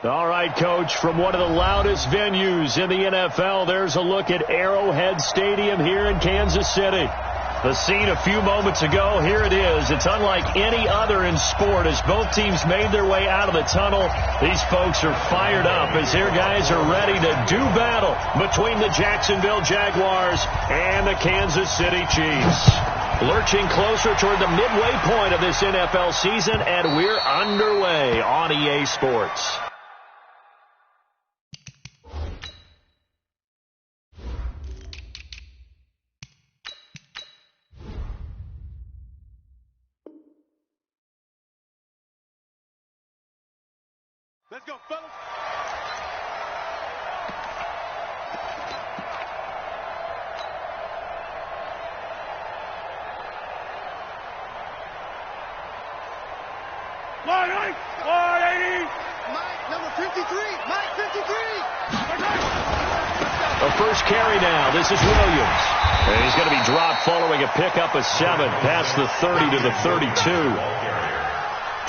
All right, Coach, from one of the loudest venues in the NFL, there's a look at Arrowhead Stadium here in Kansas City. The scene a few moments ago, here it is. It's unlike any other in sport as both teams made their way out of the tunnel. These folks are fired up as their guys are ready to do battle between the Jacksonville Jaguars and the Kansas City Chiefs. Lurching closer toward the midway point of this NFL season, and we're underway on EA Sports. Let's go, fellas. Line 8, 180. Mike, number 53. Mike, 53. The first carry now. This is Williams. And he's going to be dropped following a pickup of 7 past the 30 to the 32.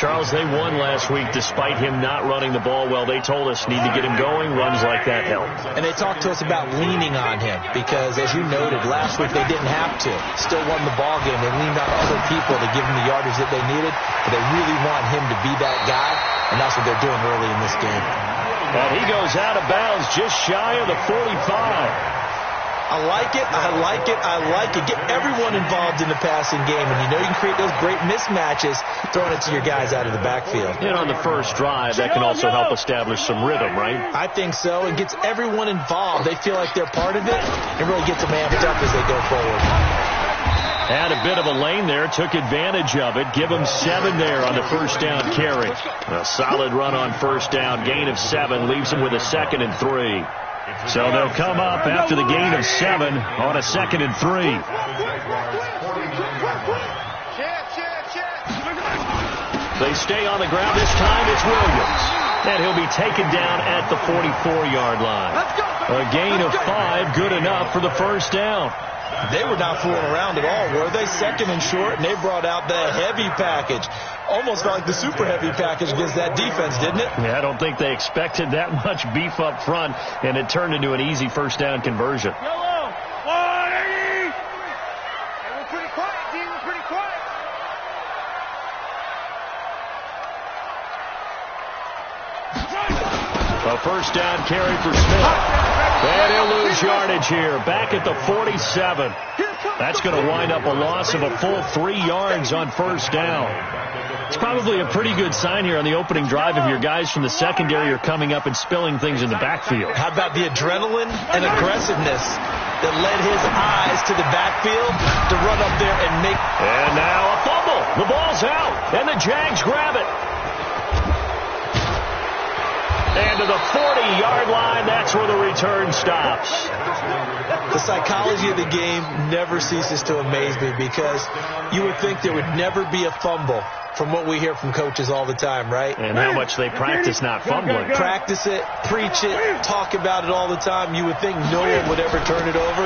Charles, they won last week despite him not running the ball well. They told us need to get him going. Runs like that help. And they talked to us about leaning on him because, as you noted, last week they didn't have to. Still won the ball game. They leaned on other people to give him the yardage that they needed. But they really want him to be that guy, and that's what they're doing early in this game. And he goes out of bounds just shy of the 45. I like it, I like it, I like it. Get everyone involved in the passing game, and you know you can create those great mismatches throwing it to your guys out of the backfield. And on the first drive, that can also help establish some rhythm, right? I think so. It gets everyone involved. They feel like they're part of it, and really gets them amped up as they go forward. Had a bit of a lane there, took advantage of it. Give him 7 there on the first down carry. A solid run on first down. Gain of 7 leaves him with a 2nd and 3. So they'll come up after the gain of 7 on a 2nd and 3. They stay on the ground. This time it's Williams. And he'll be taken down at the 44-yard line. A gain of 5, good enough for the first down. They were not fooling around at all, were they? 2nd and short, and they brought out the heavy package. Almost felt like the super heavy package against that defense, didn't it? Yeah, I don't think they expected that much beef up front, and it turned into an easy first down conversion. Yellow, 180. Hey, we're pretty quiet, D. We're pretty quiet. A first down carry for Smith. And he'll lose yardage here. Back at the 47. That's going to wind up a loss of a full 3 yards on first down. It's probably a pretty good sign here on the opening drive if your guys from the secondary are coming up and spilling things in the backfield. How about the adrenaline and aggressiveness that led his eyes to the backfield to run up there and make... And now a fumble. The ball's out, and the Jags grab it. And to the 40-yard line, that's where the return stops. The psychology of the game never ceases to amaze me because you would think there would never be a fumble from what we hear from coaches all the time, right? And how much they practice not fumbling. Practice it, preach it, talk about it all the time. You would think no one would ever turn it over.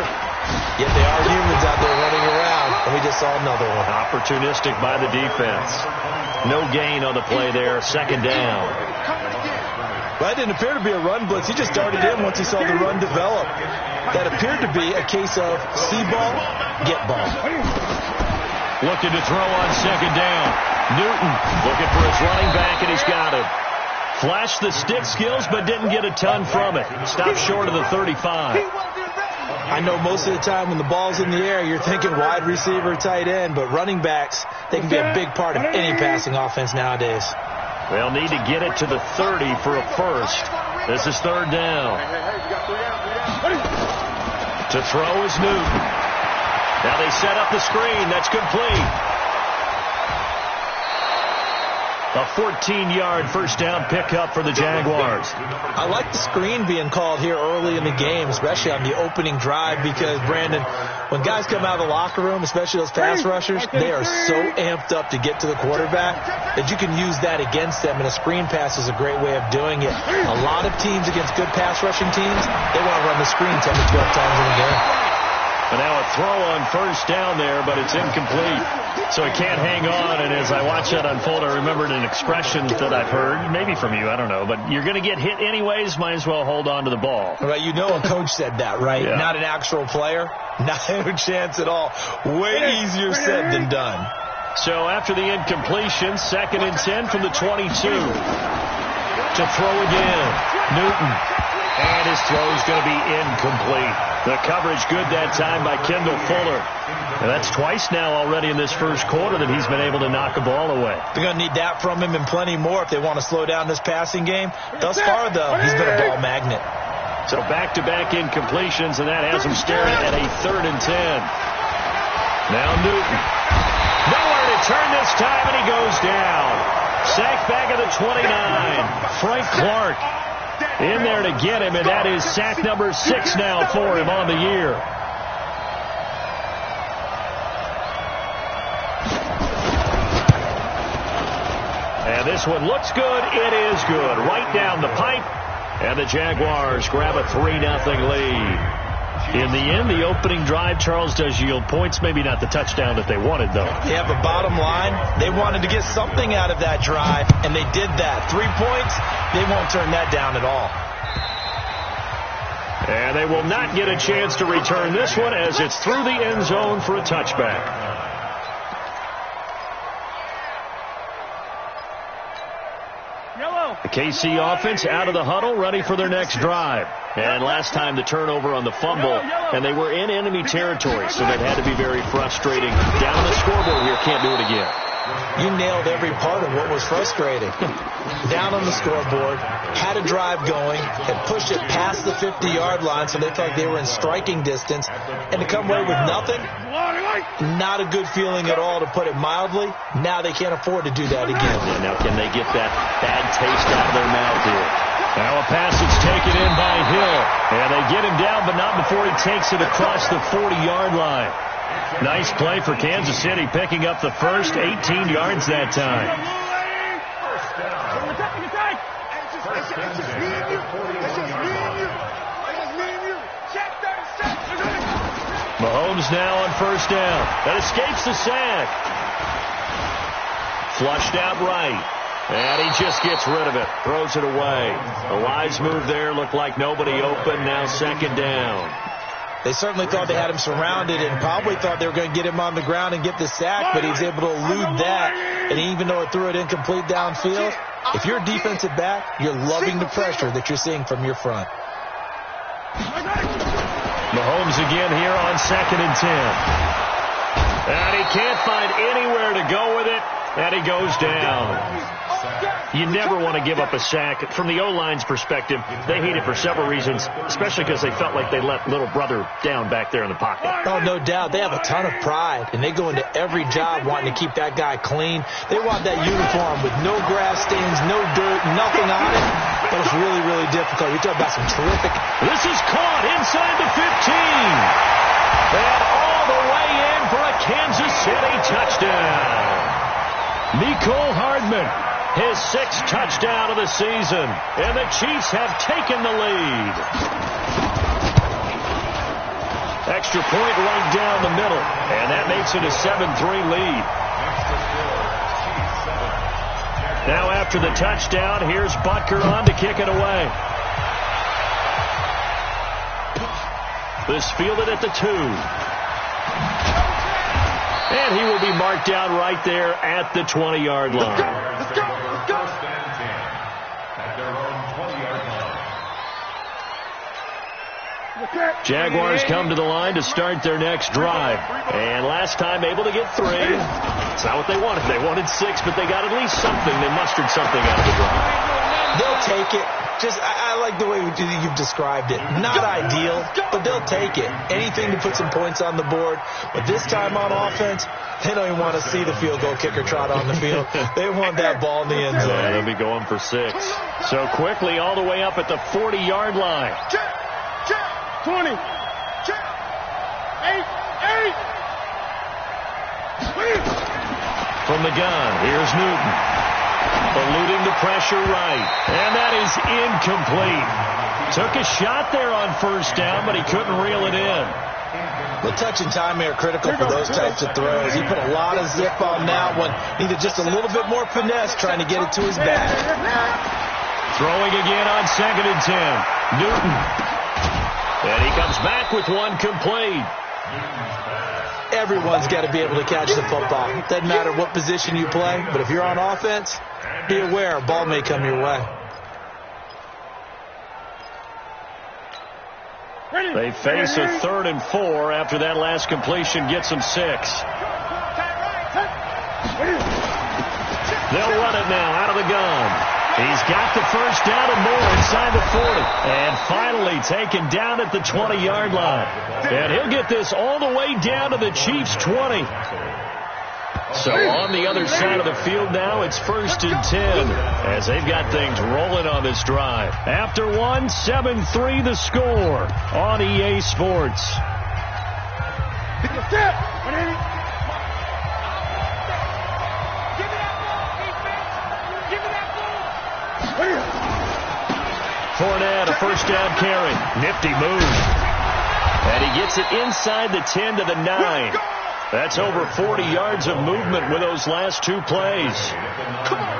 Yet they are humans out there running around, and we just saw another one. Opportunistic by the defense. No gain on the play there, 2nd down. Well, that didn't appear to be a run blitz. He just darted in once he saw the run develop. That appeared to be a case of see ball, get ball. Looking to throw on 2nd down. Newton looking for his running back, and he's got him. Flashed the stick skills, but didn't get a ton from it. Stopped short of the 35. I know most of the time when the ball's in the air, you're thinking wide receiver, tight end, but running backs, they can be a big part of any passing offense nowadays. They'll need to get it to the 30 for a first. This is 3rd down. To throw is Newton. Now they set up the screen. That's complete. A 14-yard first down pickup for the Jaguars. I like the screen being called here early in the game, especially on the opening drive, because, Brandon, when guys come out of the locker room, especially those pass rushers, they are so amped up to get to the quarterback that you can use that against them, and a screen pass is a great way of doing it. A lot of teams against good pass rushing teams, they want to run the screen 10 to 12 times in a game. And now a throw on first down there, but it's incomplete. So it can't hang on, and as I watch that unfold, I remembered an expression that I've heard, maybe from you, I don't know, but you're going to get hit anyways, might as well hold on to the ball. Right, you know a coach said that, right? Yeah. Not an actual player. Not a chance at all. Way easier said than done. So after the incompletion, 2nd and 10 from the 22. To throw again, Newton. And his throw is going to be incomplete. The coverage good that time by Kendall Fuller. And that's twice now already in this first quarter that he's been able to knock a ball away. They're going to need that from him and plenty more if they want to slow down this passing game. Thus far, though, he's been a ball magnet. So back-to-back incompletions, and that has him staring at a 3rd and 10. Now Newton. Nowhere to turn this time, and he goes down. Sacked back at the 29. Frank Clark in there to get him, and that is sack number 6 now for him on the year. And this one looks good. It is good. Right down the pipe, and the Jaguars grab a 3-0 lead. In the end, the opening drive, Charles, does yield points. Maybe not the touchdown that they wanted, though. Yeah, but bottom line, they wanted to get something out of that drive, and they did that. 3 points, they won't turn that down at all. And they will not get a chance to return this one as it's through the end zone for a touchback. The KC offense out of the huddle, ready for their next drive. And last time the turnover on the fumble, and they were in enemy territory, so that had to be very frustrating. Down on the scoreboard here, can't do it again. You nailed every part of what was frustrating. Down on the scoreboard, had a drive going, and pushed it past the 50-yard line so they felt like they were in striking distance, and to come away with nothing, not a good feeling at all, to put it mildly. Now they can't afford to do that again. Yeah, now can they get that bad taste out of their mouth here? Now a pass that's taken in by Hill, and they get him down, but not before he takes it across the 40-yard line. Nice play for Kansas City, picking up the first, 18 yards that time. Mahomes now on first down. That escapes the sack. Flushed out right. And he just gets rid of it. Throws it away. The Lions move there. Looked like nobody open. Now 2nd down. They certainly thought they had him surrounded and probably thought they were going to get him on the ground and get the sack, but he was able to elude that. And even though it threw it incomplete downfield, if you're a defensive back, you're loving the pressure that you're seeing from your front. Mahomes again here on 2nd and 10. And he can't find anywhere to go with it, and he goes down. You never want to give up a sack. From the O-line's perspective, they hate it for several reasons, especially because they felt like they let little brother down back there in the pocket. Oh, no doubt. They have a ton of pride, and they go into every job wanting to keep that guy clean. They want that uniform with no grass stains, no dirt, nothing on it. But it's really, really difficult. You're talking about some terrific. This is caught inside the 15. And all the way in for a Kansas City touchdown. Nicole Hardman, his 6th touchdown of the season. And the Chiefs have taken the lead. Extra point right down the middle. And that makes it a 7-3 lead. Now after the touchdown, here's Butker on to kick it away. This fielded at the 2. And he will be marked down right there at the 20-yard line. Let's go. Jaguars come to the line to start their next drive. And last time able to get 3. It's not what they wanted. They wanted 6, but they got at least something. They mustered something out of the drive. They'll take it. I like the way you've described it. Not ideal, but they'll take it. Anything to put some points on the board. But this time on offense, they don't even want to see the field goal kicker trot on the field. They want that ball in the end zone. Yeah, they'll be going for 6. So quickly all the way up at the 40-yard line. 20. 8. From the gun, here's Newton. Eluding the pressure right. And that is incomplete. Took a shot there on first down, but he couldn't reel it in. The touch and timing are critical for those types of throws. He put a lot of zip on that one. Needed just a little bit more finesse trying to get it to his back. Throwing again on 2nd and 10. Newton. And he comes back with one complete. Everyone's got to be able to catch the football. Doesn't matter what position you play, but if you're on offense, be aware a ball may come your way. They face a 3rd and 4 after that last completion gets them 6. They'll run it now out of the gun. He's got the first down and more inside the 40. And finally taken down at the 20-yard line. And he'll get this all the way down to the Chiefs' 20. So on the other side of the field now, it's 1st and 10 as they've got things rolling on this drive. After 1, 7-3 the score on EA Sports. Fournette, a first down carry. Nifty move. And he gets it inside the 10 to the 9. That's over 40 yards of movement with those last 2 plays.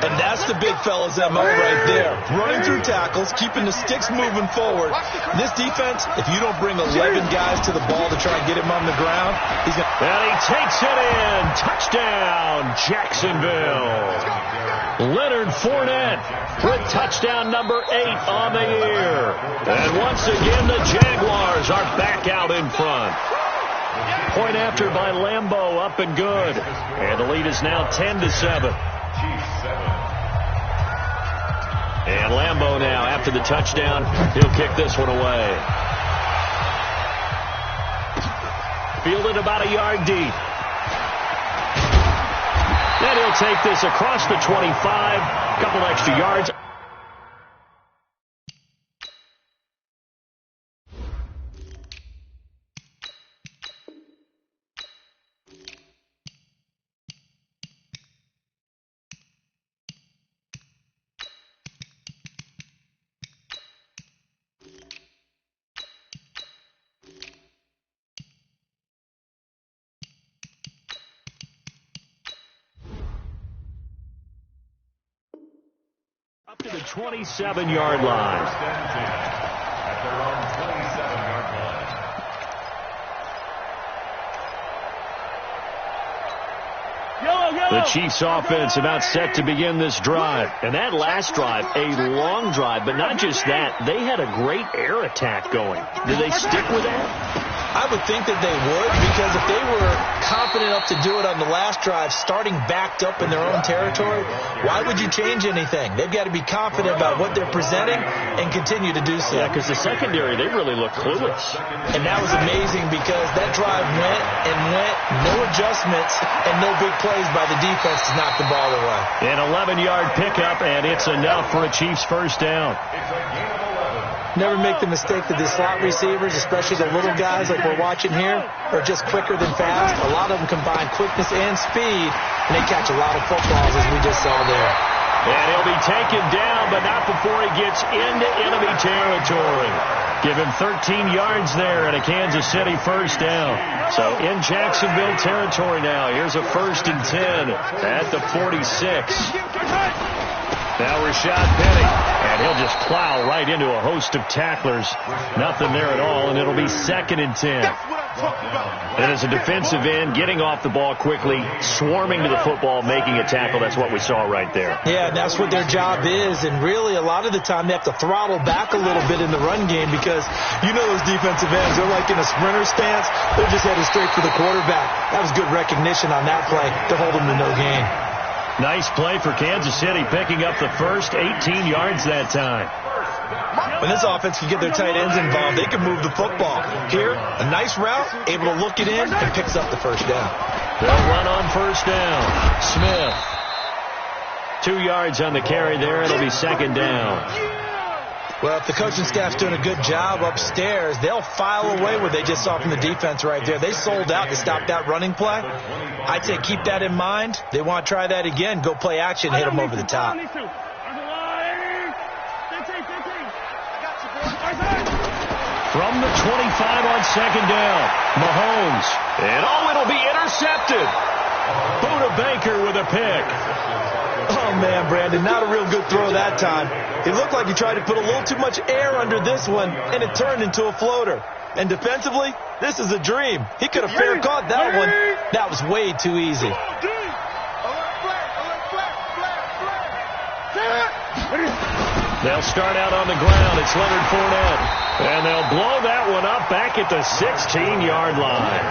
And that's the big fella's MO right there. Running through tackles, keeping the sticks moving forward. This defense, if you don't bring 11 guys to the ball to try and get him on the ground, he's going to... And he takes it in. Touchdown, Jacksonville. Leonard Fournette with touchdown number 8 on the year. And once again, the Jaguars are back out in front. Point after by Lambeau, up and good. And the lead is now 10-7. And Lambeau now, after the touchdown, he'll kick this one away. Fielded about a yard deep. Then he'll take this across the 25, a couple extra yards. Up to the 27-yard line. The Chiefs offense about set to begin this drive. And that last drive, a long drive, but not just that. They had a great air attack going. Did they stick with that? I would think that they would, because if they were confident enough to do it on the last drive, starting backed up in their own territory, why would you change anything? They've got to be confident about what they're presenting and continue to do so. Yeah, because the secondary, they really look clueless. And that was amazing because that drive went and went, no adjustments, and no big plays by the defense to knock the ball away. An 11-yard pickup, and it's enough for a Chiefs first down. Never make the mistake that the slot receivers, especially the little guys like we're watching here, are just quicker than fast. A lot of them combine quickness and speed, and they catch a lot of footballs, as we just saw there. And he'll be taken down, but not before he gets into enemy territory. Give him 13 yards there and a Kansas City first down. So in Jacksonville territory now. Here's a 1st and 10 at the 46. Now Rashad Penny, and he'll just plow right into a host of tacklers. Nothing there at all, and it'll be 2nd and 10. And as a defensive end, getting off the ball quickly, swarming to the football, making a tackle, that's what we saw right there. Yeah, and that's what their job is, and really a lot of the time they have to throttle back a little bit in the run game because you know those defensive ends, they're like in a sprinter stance. They're just headed straight for the quarterback. That was good recognition on that play to hold them to no gain. Nice play for Kansas City, picking up the first 18 yards that time. When this offense can get their tight ends involved, they can move the football. Here, a nice route, able to look it in, and picks up the first down. They'll run on first down. Smith. 2 yards on the carry there. It'll be second down. Well, if the coaching staff's doing a good job upstairs, they'll file away what they just saw from the defense right there. They sold out to stop that running play. I'd say keep that in mind. They want to try that again. Go play action, hit them over the top. From the 25 on second down, Mahomes. And it'll be intercepted. Buda Baker with a pick. Oh, man, Brandon, not a real good throw that time. It looked like he tried to put a little too much air under this one, and it turned into a floater. And defensively, this is a dream. He could have fair caught that one. That was way too easy. They'll start out on the ground. It's Leonard Fournette. And they'll blow that one up back at the 16-yard line.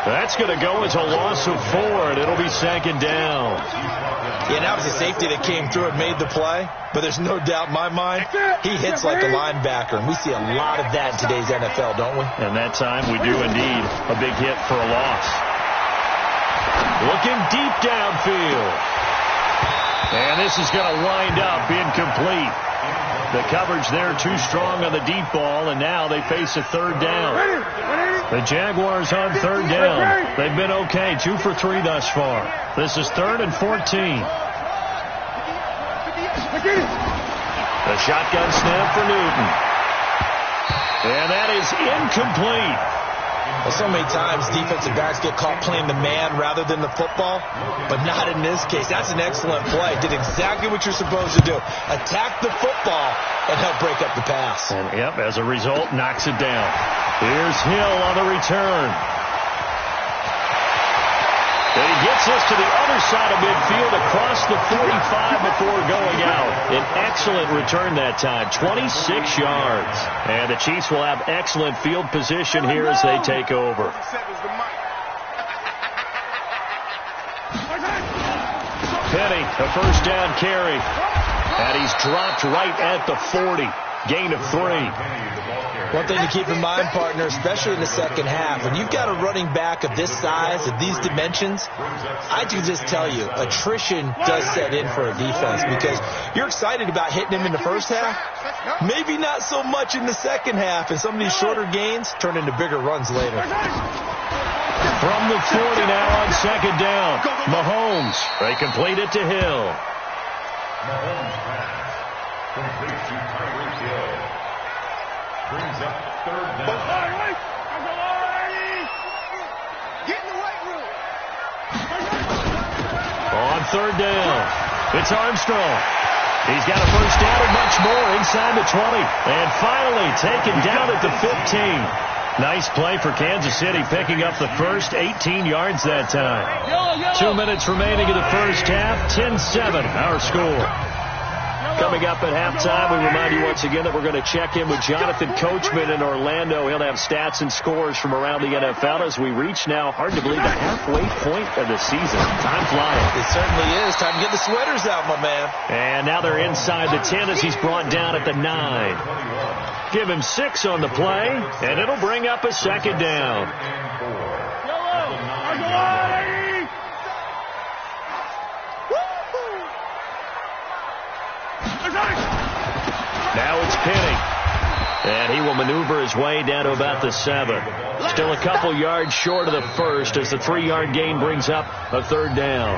That's going to go as a loss of 4, and it'll be second down. Yeah, that was a safety that came through and made the play. But there's no doubt in my mind, he hits like a linebacker. And we see a lot of that in today's NFL, don't we? And that time we do indeed. A big hit for a loss. Looking deep downfield. And this is going to wind up incomplete. The coverage there too strong on the deep ball, and now they face a third down. The Jaguars on third down. They've been okay, 2 for 3 thus far. This is 3rd and 14. The shotgun snap for Newton. And that is incomplete. Well, so many times defensive backs get caught playing the man rather than the football, but not in this case. That's an excellent play. Did exactly what you're supposed to do. Attack the football and help break up the pass. And, yep, as a result, knocks it down. Here's Hill on the return. And he gets us to the other side of midfield across the 45 before going out. An excellent return that time, 26 yards. And the Chiefs will have excellent field position here as they take over. Penny, a first down carry. And he's dropped right at the 40. Gain of 3. One thing to keep in mind, partner, especially in the second half, when you've got a running back of this size, of these dimensions, I can just tell you, attrition does set in for a defense because you're excited about hitting him in the first half, maybe not so much in the second half, and some of these shorter gains turn into bigger runs later. From the 40 now on second down, Mahomes. They complete it to Hill. Mahomes pass. Complete to Tyreek Hill. Brings up third down. Get in the weight room. On third down, it's Armstrong. He's got a first down and much more inside the 20. And finally taken down at the 15. Nice play for Kansas City, picking up the first 18 yards that time. 2 minutes remaining in the first half, 10-7 our score. Coming up at halftime, we remind you once again that we're going to check in with Jonathan Coachman in Orlando. He'll have stats and scores from around the NFL as we reach now, hard to believe, the halfway point of the season. Time flying. It certainly is. Time to get the sweaters out, my man. And now they're inside the 10 as he's brought down at the 9. Give him 6 on the play, and it'll bring up a second down. Now it's Penny. And he will maneuver his way down to about the 7. Still a couple yards short of the first as the 3-yard gain brings up a third down.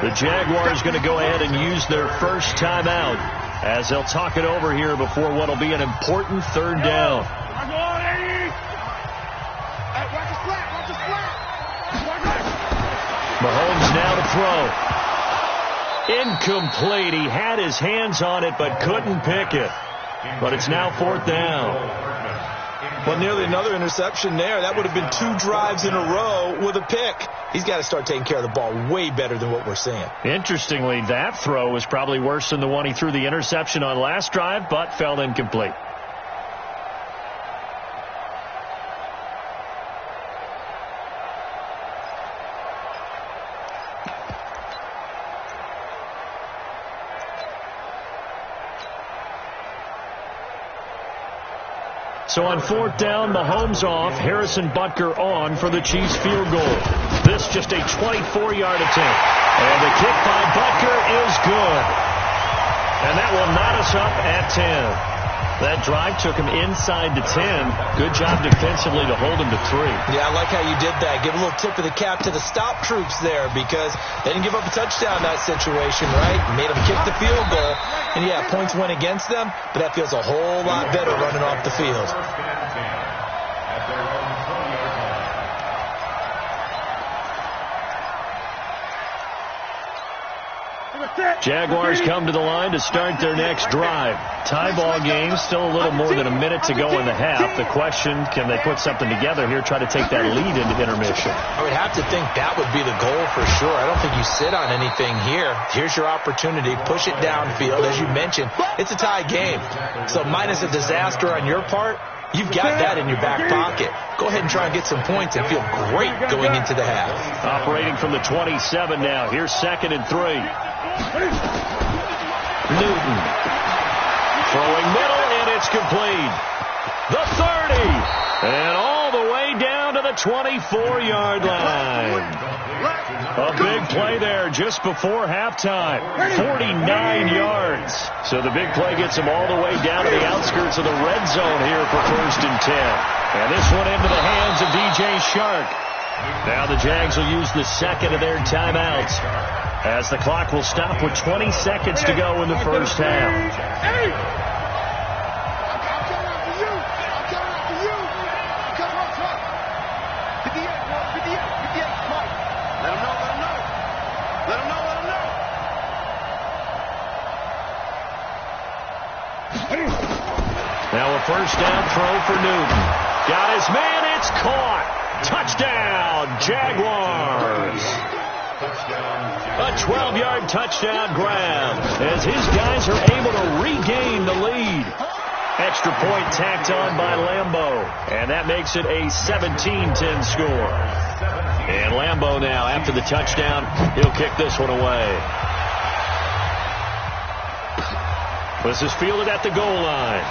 The Jaguars going to go ahead and use their first timeout as they'll talk it over here before what will be an important third down. Mahomes now to throw. Incomplete. He had his hands on it but couldn't pick it. But it's now 4th down. Well, nearly another interception there. That would have been 2 drives in a row with a pick. He's got to start taking care of the ball way better than what we're seeing. Interestingly, that throw was probably worse than the one he threw the interception on last drive, but fell incomplete. So on 4th down, Mahomes off, Harrison Butker on for the Chiefs field goal. This just a 24-yard attempt. And the kick by Butker is good. And that will knot us up at 10. That drive took him inside the 10. Good job defensively to hold him to 3. Yeah, I like how you did that. Give a little tip of the cap to the stop troops there because they didn't give up a touchdown in that situation, right? Made them kick the field goal. And, yeah, points went against them, but that feels a whole lot better running off the field. Jaguars come to the line to start their next drive. Tie ball game, still a little more than a minute to go in the half. The question, can they put something together here, try to take that lead into intermission? I would have to think that would be the goal for sure. I don't think you sit on anything here. Here's your opportunity. Push it downfield. As you mentioned, it's a tie game. So minus a disaster on your part, you've got that in your back pocket. Go ahead and try and get some points and feel great going into the half. Operating from the 27 now. Here's 2nd and 3. Newton. Throwing middle, and it's complete. The 30. And all the way down to the 24-yard line. A big play there just before halftime. 49 yards. So the big play gets them all the way down to the outskirts of the red zone here for 1st and 10. And this one into the hands of DJ Shark. Now the Jags will use the second of their timeouts as the clock will stop with 20 seconds to go in the first half. Now a first down throw for Newton. Got his man, it's caught. Touchdown, Jaguars. A 12-yard touchdown grab as his guys are able to regain the lead. Extra point tacked on by Lambeau, and that makes it a 17-10 score. And Lambeau now, after the touchdown, he'll kick this one away. This is fielded at the goal line.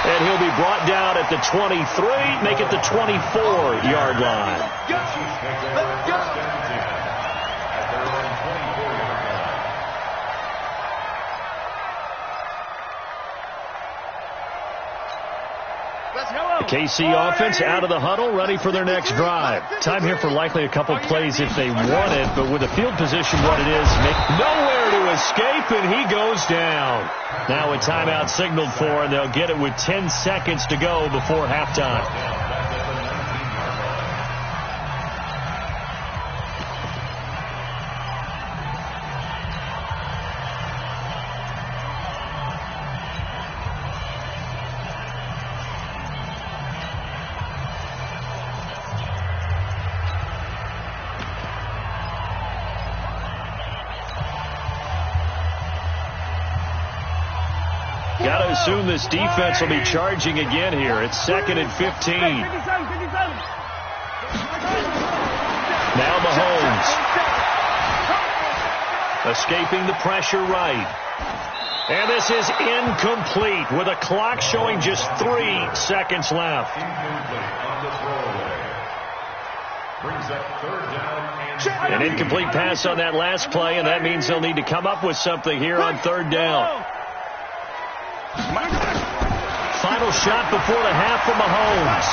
And he'll be brought down at the 23, make it the 24-yard line. The KC offense out of the huddle, ready for their next drive. Time here for likely a couple plays if they want it, but with the field position what it is, nowhere to escape, and he goes down. Now a timeout signaled for, and they'll get it with 10 seconds to go before halftime. Got to assume this defense will be charging again here. It's 2nd and 15. Now Mahomes. Escaping the pressure right. And this is incomplete with a clock showing just 3 seconds left. An incomplete pass on that last play, and that means they'll need to come up with something here on 3rd down. Final shot before the half for Mahomes.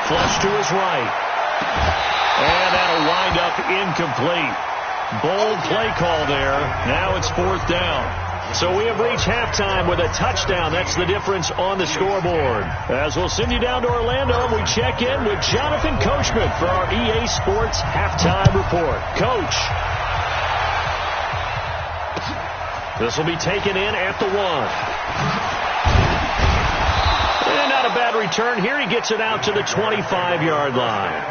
Flush to his right. And that'll wind up incomplete. Bold play call there. Now it's 4th down. So we have reached halftime with a touchdown. That's the difference on the scoreboard. As we'll send you down to Orlando, we check in with Jonathan Coachman for our EA Sports Halftime Report. Coach. This will be taken in at the 1. And not a bad return here. He gets it out to the 25-yard line.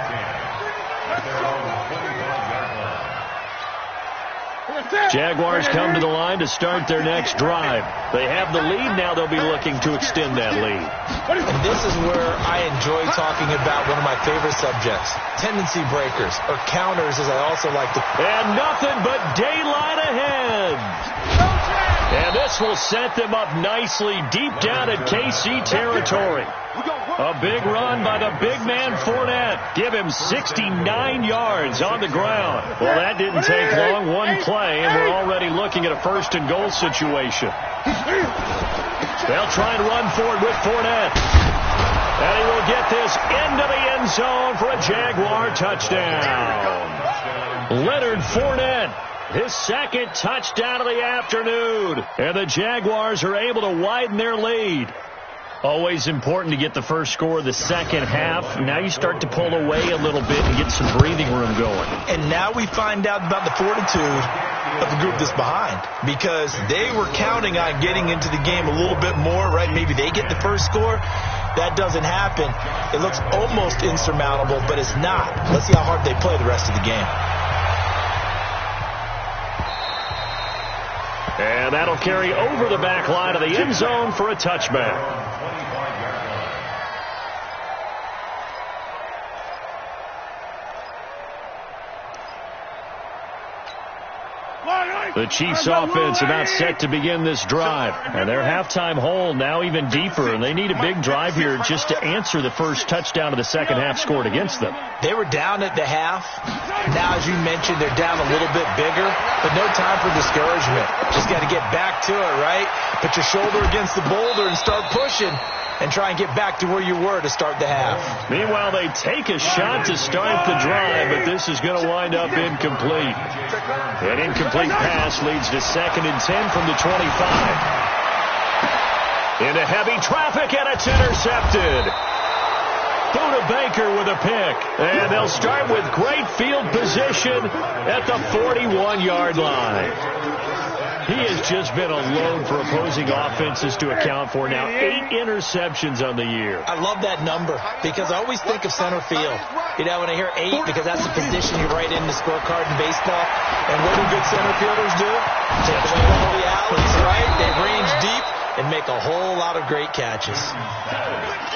Jaguars come to the line to start their next drive. They have the lead. Now they'll be looking to extend that lead. And this is where I enjoy talking about one of my favorite subjects, tendency breakers, or counters, as I also like to. And nothing but daylight ahead. And this will set them up nicely deep down at KC territory. A big run by the big man Fournette. Give him 69 yards on the ground. Well, that didn't take long. One play, and we're already looking at a first-and-goal situation. They'll try and run forward with Fournette. And he will get this into the end zone for a Jaguar touchdown. Leonard Fournette, his second touchdown of the afternoon. And the Jaguars are able to widen their lead. Always important to get the first score of the second half. Now you start to pull away a little bit and get some breathing room going. And now we find out about the fortitude of the group that's behind, because they were counting on getting into the game a little bit more, right? Maybe they get the first score. That doesn't happen. It looks almost insurmountable, but it's not. Let's see how hard they play the rest of the game. And that'll carry over the back line of the end zone for a touchback. The Chiefs offense about set to begin this drive. And their halftime hole now even deeper. And they need a big drive here just to answer the first touchdown of the second half scored against them. They were down at the half. Now, as you mentioned, they're down a little bit bigger. But no time for discouragement. Just got to get back to it, right? Put your shoulder against the boulder and start pushing. And try and get back to where you were to start the half. Meanwhile, they take a shot to start the drive, but this is going to wind up incomplete. An incomplete pass leads to 2nd and 10 from the 25. Into heavy traffic, and it's intercepted. Buda Baker with a pick. And they'll start with great field position at the 41-yard line. He has just been a load for opposing offenses to account for. Now 8 interceptions on the year. I love that number because I always think of center field. You know, when I hear 8, because that's the position you write in the scorecard in baseball. And what do good center fielders do? Take away all the alleys, right? They range deep and make a whole lot of great catches.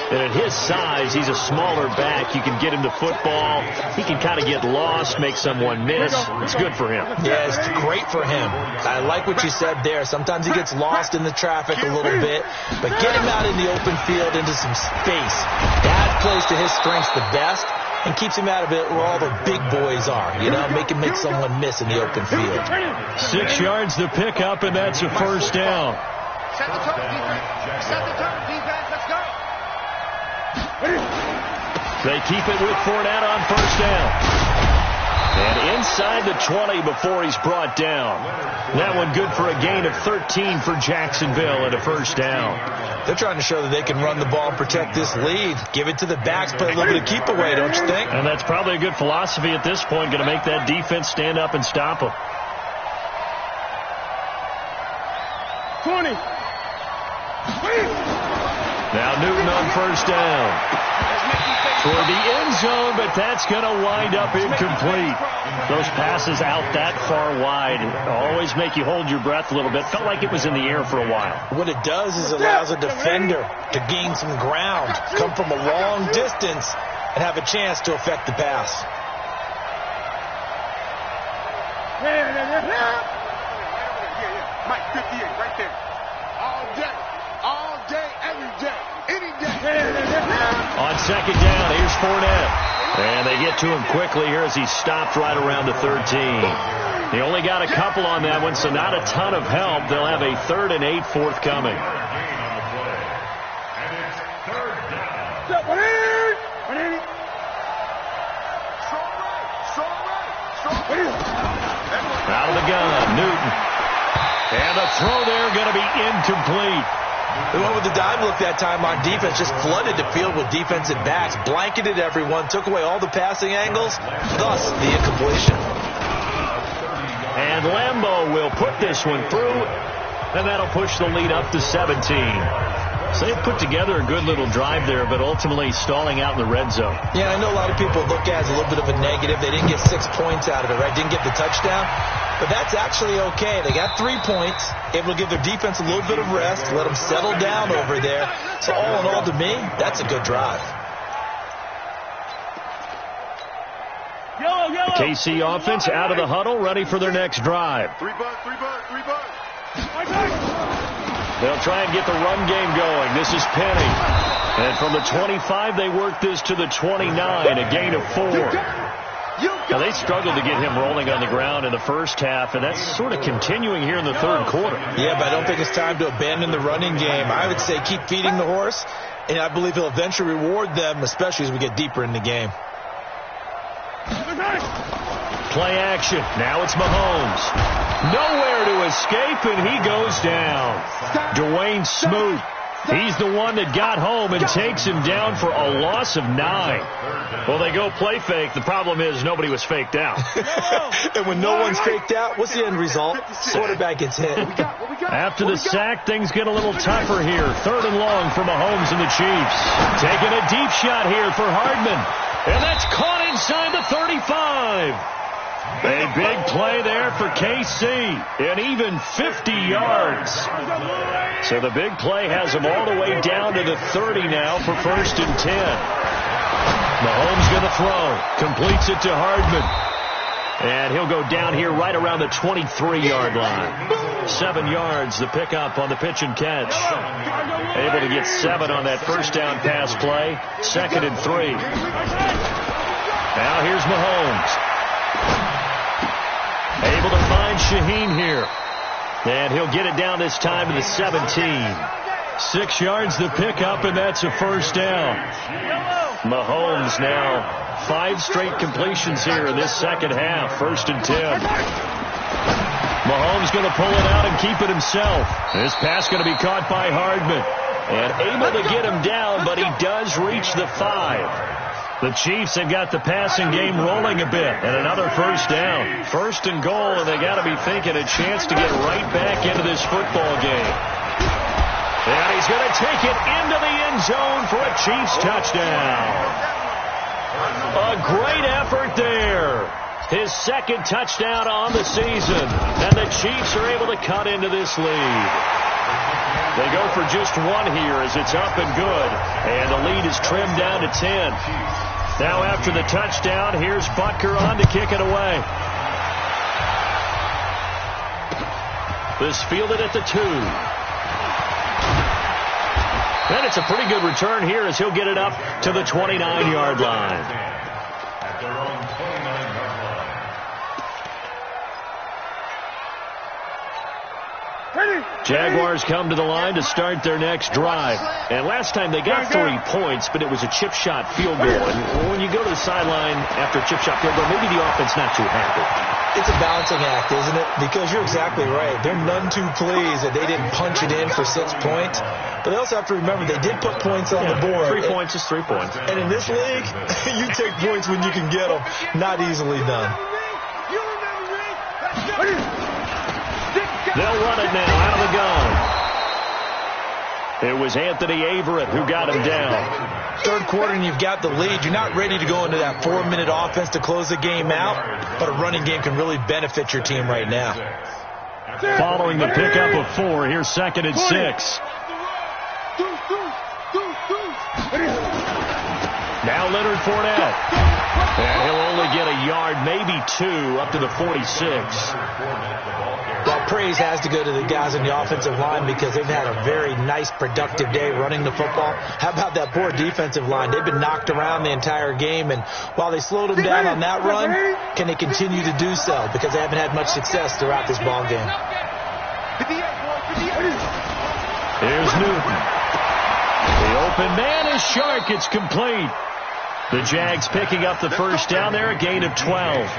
And at his size, he's a smaller back. You can get him the football. He can kind of get lost, make someone miss. It's good for him. Yeah, it's great for him. I like what you said there. Sometimes he gets lost in the traffic a little bit, but get him out in the open field into some space. That plays to his strengths the best and keeps him out of it where all the big boys are. You know, make him make someone miss in the open field. 6 yards to pick up, and that's a first down. Set the tone, defense. Set the tone, defense. Let's go. They keep it with Fournette on first down. And inside the 20 before he's brought down. That one good for a gain of 13 for Jacksonville and a first down. They're trying to show that they can run the ball and protect this lead. Give it to the backs, play a little bit of keep away, don't you think? And that's probably a good philosophy at this point. Going to make that defense stand up and stop them. 20. Now Newton on first down. Toward the end zone, but that's going to wind up incomplete. Those passes out that far wide always make you hold your breath a little bit. Felt like it was in the air for a while. What it does is it allows a defender to gain some ground, come from a long distance, and have a chance to affect the pass. Mike, 58, right there. All day, every day, any day. On second down, here's Fournette. And they get to him quickly here as he stopped right around the 13. They only got a couple on that one, so not a ton of help. They'll have a 3rd and 8 forthcoming. Out of the gun, Newton. And the throw there going to be incomplete. They went with the dive look that time on defense, just flooded the field with defensive backs, blanketed everyone, took away all the passing angles, thus the incompletion. And Lambeau will put this one through, and that'll push the lead up to 17. So they put together a good little drive there, but ultimately stalling out in the red zone. Yeah, I know a lot of people look at it as a little bit of a negative. They didn't get 6 points out of it, right? Didn't get the touchdown. But that's actually okay. They got 3 points, able to give their defense a little bit of rest, let them settle down over there. So all in all, to me, that's a good drive. The KC offense out of the huddle, ready for their next drive. 3 bucks. They'll try and get the run game going. This is Penny. And from the 25, they work this to the 29, a gain of 4. Now, they struggled to get him rolling on the ground in the first half, and that's sort of continuing here in the third quarter. Yeah, but I don't think it's time to abandon the running game. I would say keep feeding the horse, and I believe he'll eventually reward them, especially as we get deeper in the game. Play action. Now it's Mahomes. Nowhere to escape, and he goes down. Dwayne Smoot. He's the one that got home and takes him down for a loss of 9. Well, they go play fake. The problem is nobody was faked out. And when no one's faked out, what's the end result? Quarterback gets hit. After the sack, things get a little tougher here. 3rd and long for Mahomes and the Chiefs. Taking a deep shot here for Hardman. And that's caught inside the 35. A big play there for KC, and even 50 yards. So the big play has him all the way down to the 30 now for 1st and 10. Mahomes going to throw. Completes it to Hardman. And he'll go down here right around the 23-yard line. 7 yards, the pickup on the pitch and catch. Able to get 7 on that first down pass play. 2nd and 3. Now here's Mahomes. Able to find Shaheen here. And he'll get it down this time to the 17. 6 yards the pickup, and that's a first down. Mahomes now 5 straight completions here in this second half. 1st and 10. Mahomes going to pull it out and keep it himself. This pass going to be caught by Hardman. And able to get him down, but he does reach the 5. The Chiefs have got the passing game rolling a bit, and another first down. 1st and goal, and they got to be thinking a chance to get right back into this football game. And he's going to take it into the end zone for a Chiefs touchdown. A great effort there. His 2nd touchdown on the season, and the Chiefs are able to cut into this lead. They go for just 1 here as it's up and good, and the lead is trimmed down to 10. Now after the touchdown, here's Butker on to kick it away. This fielded at the 2. And it's a pretty good return here as he'll get it up to the 29-yard line. At their own 29-yard line. Jaguars come to the line to start their next drive. And last time they got 3 points, but it was a chip shot field goal. And when you go to the sideline after a chip shot field goal, maybe the offense not too happy. It's a balancing act, isn't it? Because you're exactly right. They're none too pleased that they didn't punch it in for 6 points. But they also have to remember they did put points on the board. 3 points is 3 points. And in this league, you take points when you can get them. Not easily done. They'll run it now out of the gun. It was Anthony Averett who got him down. 3rd quarter and you've got the lead. You're not ready to go into that 4-minute offense to close the game out, but a running game can really benefit your team right now. Following the pickup of 4, here's 2nd and 6. Now Leonard Fournette. And he'll only get a yard, maybe 2, up to the 46. Well, praise has to go to the guys in the offensive line because they've had a very nice, productive day running the football. How about that poor defensive line? They've been knocked around the entire game, and while they slowed them down on that run, can they continue to do so? Because they haven't had much success throughout this ball game. Here's Newton. The open man is Shark. It's complete. The Jags picking up the first down there, a gain of 12.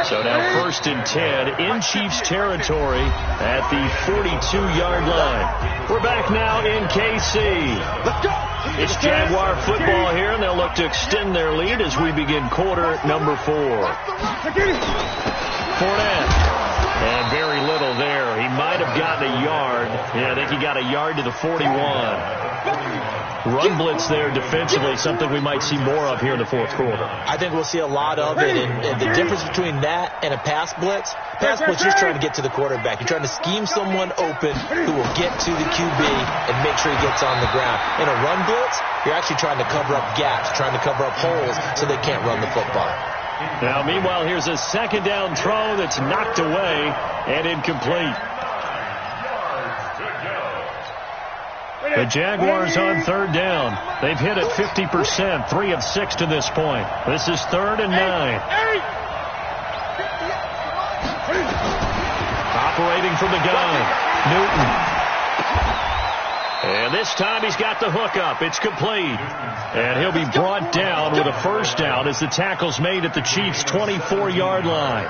So now 1st and 10 in Chiefs territory at the 42-yard line. We're back now in KC. It's Jaguar football here, and they'll look to extend their lead as we begin quarter number 4. Fournette. And very little there. He might have gotten a yard. Yeah, I think he got a yard to the 41. Run blitz there defensively, something we might see more of here in the 4th quarter. I think we'll see a lot of it, and the difference between that and a pass blitz, you're trying to get to the quarterback. You're trying to scheme someone open who will get to the QB and make sure he gets on the ground. In a run blitz, you're actually trying to cover up gaps, trying to cover up holes so they can't run the football. Now, meanwhile, here's a second down throw that's knocked away and incomplete. The Jaguars on third down. They've hit it 50%, 3 of 6 to this point. This is 3rd and 9. Operating from the gun, Newton. And this time he's got the hook up. It's complete. And he'll be brought down with a first down as the tackle's made at the Chiefs' 24-yard line.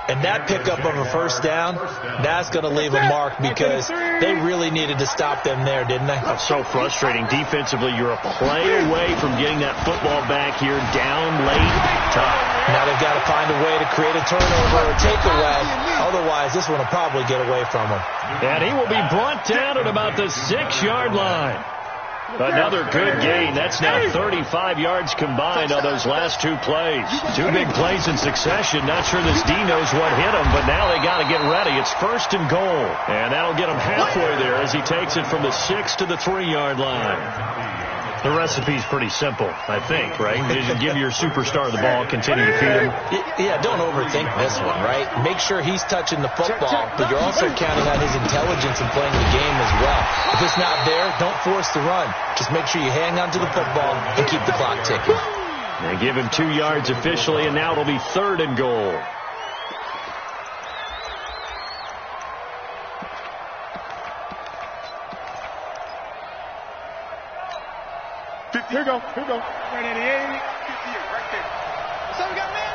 And that pickup of a first down, that's going to leave a mark because they really needed to stop them there, didn't they? That's so frustrating. Defensively, you're a play away from getting that football back here, down late, tough. Now they've got to find a way to create a turnover or takeaway. Otherwise, this one will probably get away from them. And he will be brought down at about the 6-yard line. Another good gain. That's now 35 yards combined on those last 2 plays. 2 big plays in succession. Not sure this D knows what hit him, but now they got to get ready. It's 1st and goal. And that'll get him halfway there as he takes it from the 6 to the 3-yard line. The recipe's pretty simple, I think, right? You just give your superstar the ball, continue to feed him. Yeah, don't overthink this one, right? Make sure he's touching the football, but you're also counting on his intelligence in playing the game as well. If it's not there, don't force the run. Just make sure you hang on to the football and keep the clock ticking. They give him 2 yards officially, and now it'll be 3rd and goal. Here we go. Right at the 80, 50, right there. So we got man.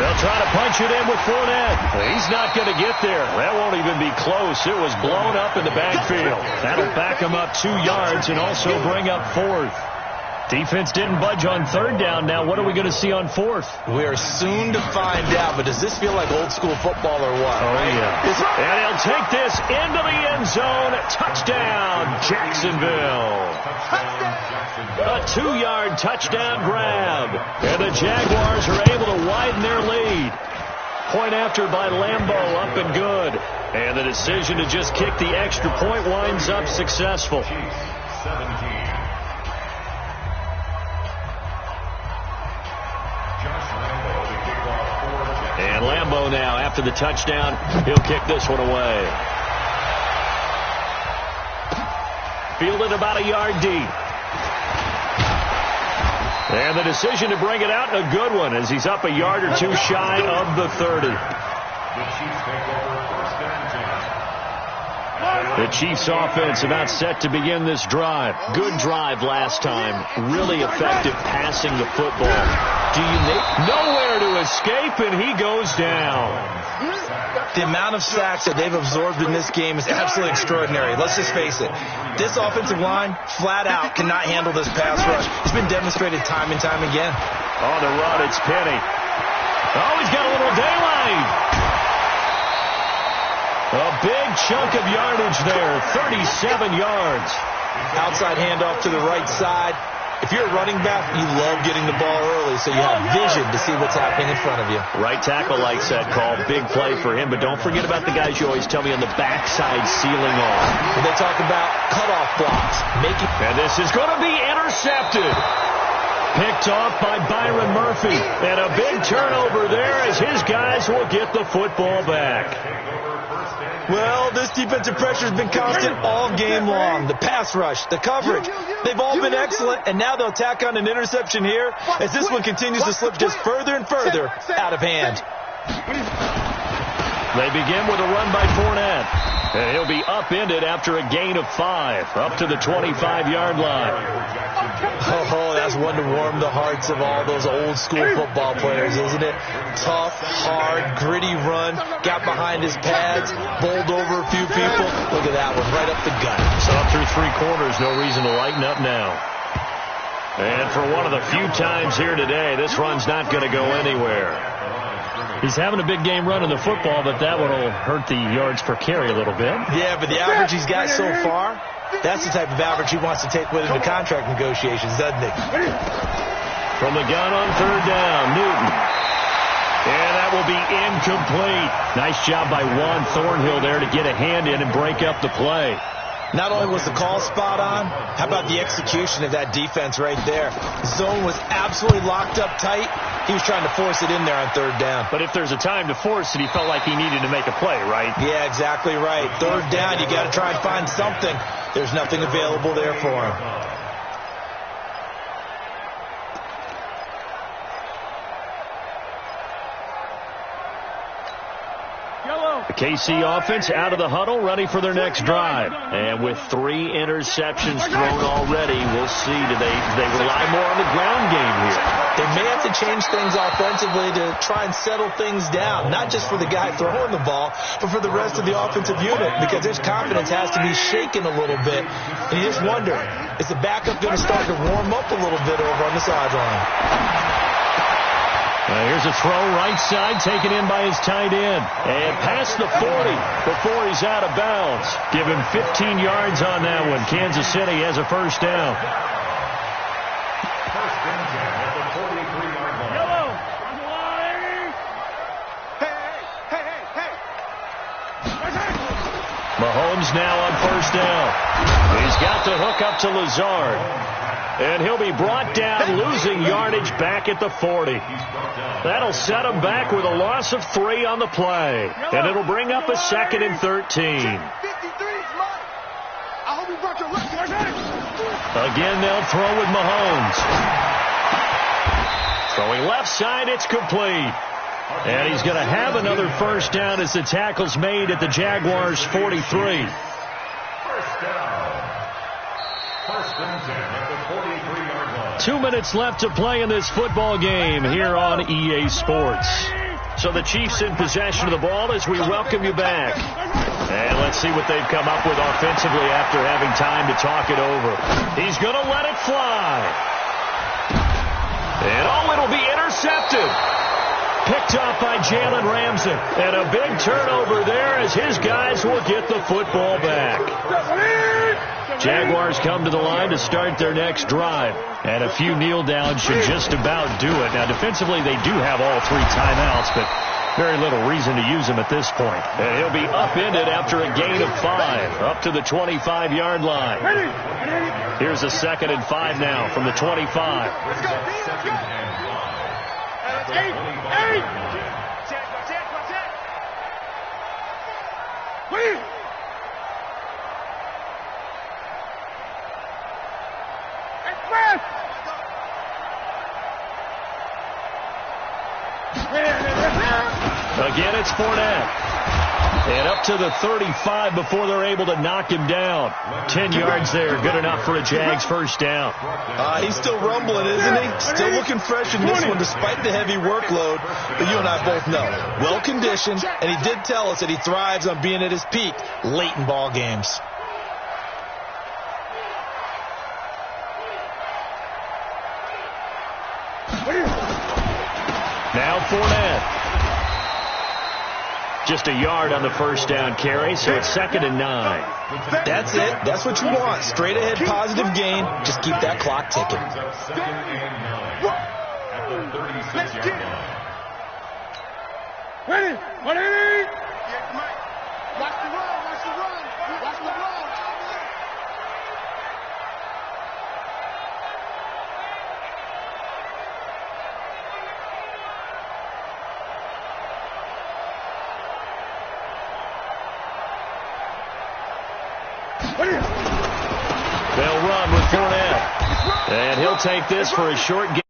They'll try to punch it in with Fournette. He's not going to get there. That won't even be close. It was blown up in the backfield. That'll back him up 2 yards and also bring up 4th. Defense didn't budge on 3rd down. Now what are we going to see on 4th? We are soon to find out, but does this feel like old school football or what? Oh, yeah. And he'll take this into the end zone. Touchdown, Jacksonville. A 2-yard touchdown grab. And the Jaguars are able to widen their lead. Point after by Lambeau, up and good. And the decision to just kick the extra point winds up successful. And Lambeau now, after the touchdown, he'll kick this one away. Fielded about a yard deep. And the decision to bring it out, a good one, as he's up a yard or 2 shy of the 30. The Chiefs offense about set to begin this drive. Good drive last time. Really effective passing the football. Nowhere to escape, and he goes down. The amount of sacks that they've absorbed in this game is absolutely extraordinary. Let's just face it. This offensive line, flat out, cannot handle this pass rush. It's been demonstrated time and time again. On the run, it's Penny. Oh, he's got a little daylight. A big chunk of yardage there, 37 yards. Outside handoff to the right side. If you're a running back, you love getting the ball early so you have vision to see what's happening in front of you. Right tackle likes that call. Big play for him, but don't forget about the guys you always tell me on the backside sealing off. When they talk about cutoff blocks. And this is going to be intercepted. Picked off by Byron Murphy. And a big turnover there as his guys will get the football back. Well, this defensive pressure has been constant all game long. The pass rush, the coverage, they've all been excellent, and now they'll tack on an interception here as this one continues to slip just further and further out of hand. They begin with a run by Fournette, and he'll be upended after a gain of 5, up to the 25-yard line. Oh, that's one to warm the hearts of all those old-school football players, isn't it? Tough, hard, gritty run, got behind his pads, bowled over a few people. Look at that one, right up the gut. So up through 3 quarters, no reason to lighten up now. And for one of the few times here today, this run's not going to go anywhere. He's having a big game running the football, but that one will hurt the yards per carry a little bit. Yeah, but the average he's got so far, that's the type of average he wants to take with him to contract negotiations, doesn't he? From the gun on 3rd down, Newton. And that will be incomplete. Nice job by Juan Thornhill there to get a hand in and break up the play. Not only was the call spot on, how about the execution of that defense right there? The zone was absolutely locked up tight. He was trying to force it in there on third down. But if there's a time to force it, he felt like he needed to make a play, right? Yeah, exactly right. Third down, you got to try and find something. There's nothing available there for him. The KC offense out of the huddle, ready for their next drive. And with 3 interceptions thrown already, we'll see. Do they rely more on the ground game here? They may have to change things offensively to try and settle things down, not just for the guy throwing the ball, but for the rest of the offensive unit, because his confidence has to be shaken a little bit. And you just wonder, is the backup going to start to warm up a little bit over on the sideline? Here's a throw right side taken in by his tight end. And past the 40 before he's out of bounds. Give him 15 yards on that one. Kansas City has a first down. First and 10 at the 43-yard line. Yellow. Hey. Mahomes now on first down. He's got the hook up to Lazard. And he'll be brought down, losing yardage back at the 40. That'll set him back with a loss of 3 on the play. And it'll bring up a 2nd and 13. Again, they'll throw with Mahomes. Throwing left side, it's complete. And he's going to have another first down as the tackle's made at the Jaguars' 43. First down. First and 10 at the 43-yard line. 2 minutes left to play in this football game here on EA Sports. So the Chiefs in possession of the ball as we welcome you back. And let's see what they've come up with offensively after having time to talk it over. He's going to let it fly. And it'll be intercepted. Picked off by Jalen Ramsey. And a big turnover there as his guys will get the football back. Jaguars come to the line to start their next drive. And a few kneel downs should just about do it. Now, defensively, they do have all 3 timeouts, but very little reason to use them at this point. And he'll be upended after a gain of 5, up to the 25-yard line. Here's a 2nd and 5 now from the 25. Again, it's Fournette. And up to the 35 before they're able to knock him down. 10 yards there, good enough for a Jags first down. He's still rumbling, isn't he? Still looking fresh in this one despite the heavy workload. But you and I both know, well-conditioned, and he did tell us that he thrives on being at his peak late in ball games. Now Fournette. Just a yard on the first down carry, so it's 2nd and 9. That's it. That's what you want. Straight ahead, positive gain. Just keep that clock ticking. Ready? Ready? Watch the run. Watch the run. Watch the run. They'll run with Fournette. And he'll take this for a short gain.